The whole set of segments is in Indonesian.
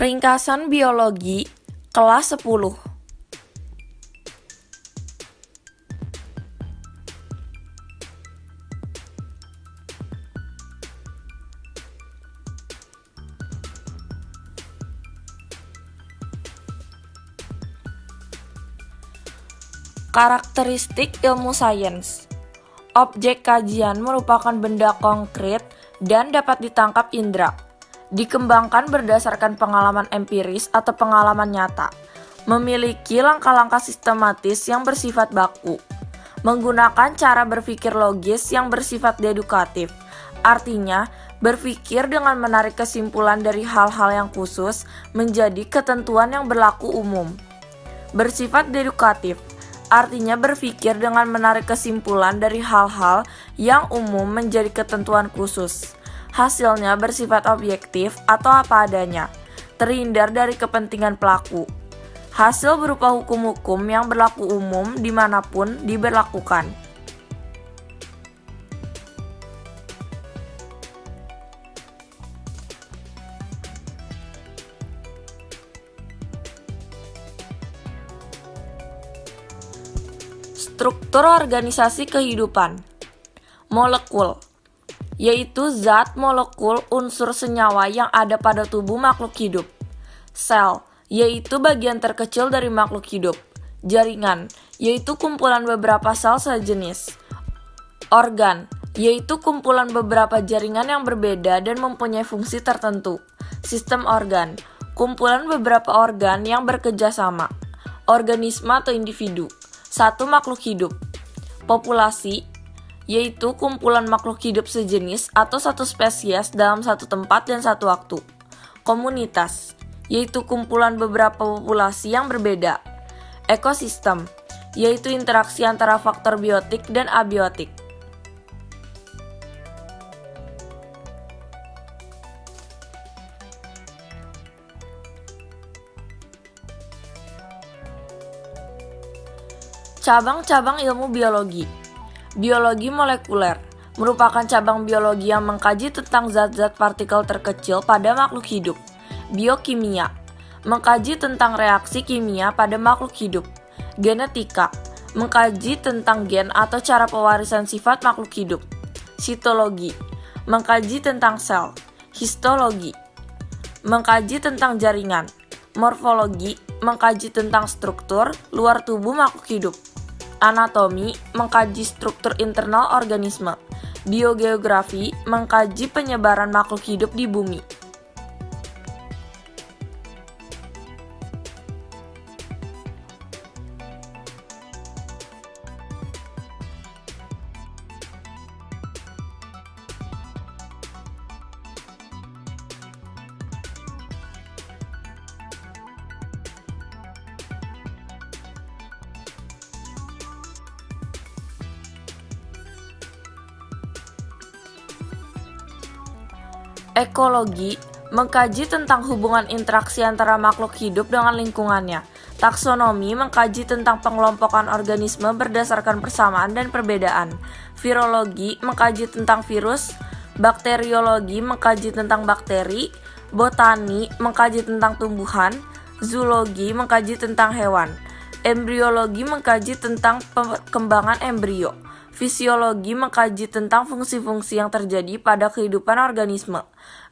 Ringkasan Biologi kelas 10. Karakteristik ilmu sains. Objek kajian merupakan benda konkret dan dapat ditangkap indera. Dikembangkan berdasarkan pengalaman empiris atau pengalaman nyata. Memiliki langkah-langkah sistematis yang bersifat baku. Menggunakan cara berpikir logis yang bersifat dedukatif. Artinya, berpikir dengan menarik kesimpulan dari hal-hal yang khusus menjadi ketentuan yang berlaku umum. Bersifat dedukatif. Artinya berpikir dengan menarik kesimpulan dari hal-hal yang umum menjadi ketentuan khusus. Hasilnya bersifat objektif atau apa adanya, terhindar dari kepentingan pelaku. Hasil berupa hukum-hukum yang berlaku umum dimanapun diberlakukan. Struktur organisasi kehidupan. Molekul, yaitu zat molekul unsur senyawa yang ada pada tubuh makhluk hidup. Sel, yaitu bagian terkecil dari makhluk hidup. Jaringan, yaitu kumpulan beberapa sel sejenis. Organ, yaitu kumpulan beberapa jaringan yang berbeda dan mempunyai fungsi tertentu. Sistem organ, kumpulan beberapa organ yang bekerja sama. Organisme atau individu, satu makhluk hidup. Populasi, yaitu kumpulan makhluk hidup sejenis atau satu spesies dalam satu tempat dan satu waktu. Komunitas, yaitu kumpulan beberapa populasi yang berbeda. Ekosistem, yaitu interaksi antara faktor biotik dan abiotik. Cabang-cabang ilmu biologi. Biologi molekuler merupakan cabang biologi yang mengkaji tentang zat-zat partikel terkecil pada makhluk hidup. Biokimia mengkaji tentang reaksi kimia pada makhluk hidup. Genetika mengkaji tentang gen atau cara pewarisan sifat makhluk hidup. Sitologi mengkaji tentang sel. Histologi mengkaji tentang jaringan. Morfologi mengkaji tentang struktur luar tubuh makhluk hidup. Anatomi mengkaji struktur internal organisme. Biogeografi mengkaji penyebaran makhluk hidup di bumi. Ekologi mengkaji tentang hubungan interaksi antara makhluk hidup dengan lingkungannya. Taksonomi mengkaji tentang pengelompokan organisme berdasarkan persamaan dan perbedaan. Virologi mengkaji tentang virus. Bakteriologi mengkaji tentang bakteri. Botani mengkaji tentang tumbuhan. Zoologi mengkaji tentang hewan. Embriologi mengkaji tentang perkembangan embrio. Fisiologi mengkaji tentang fungsi-fungsi yang terjadi pada kehidupan organisme.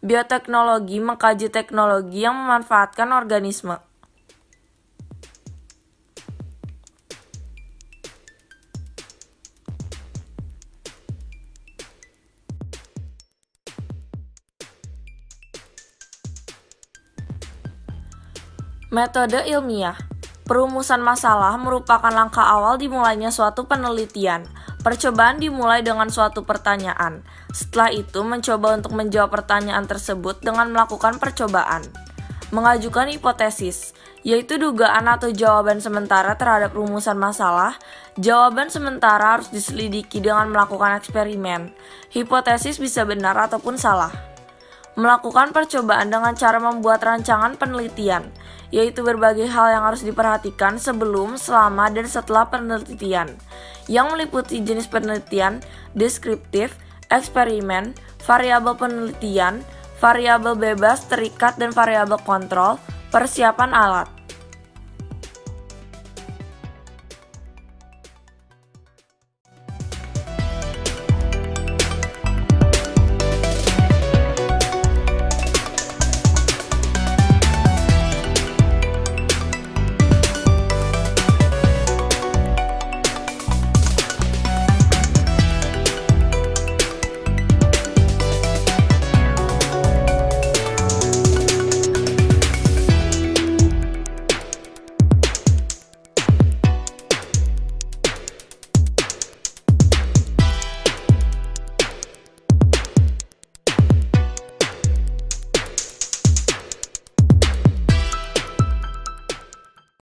Bioteknologi mengkaji teknologi yang memanfaatkan organisme. Metode ilmiah. Perumusan masalah merupakan langkah awal dimulainya suatu penelitian. Percobaan dimulai dengan suatu pertanyaan. Setelah itu mencoba untuk menjawab pertanyaan tersebut dengan melakukan percobaan. Mengajukan hipotesis, yaitu dugaan atau jawaban sementara terhadap rumusan masalah. Jawaban sementara harus diselidiki dengan melakukan eksperimen. Hipotesis bisa benar ataupun salah. Melakukan percobaan dengan cara membuat rancangan penelitian, yaitu berbagai hal yang harus diperhatikan sebelum, selama, dan setelah penelitian, yang meliputi jenis penelitian, deskriptif, eksperimen, variabel penelitian, variabel bebas, terikat, dan variabel kontrol, persiapan alat.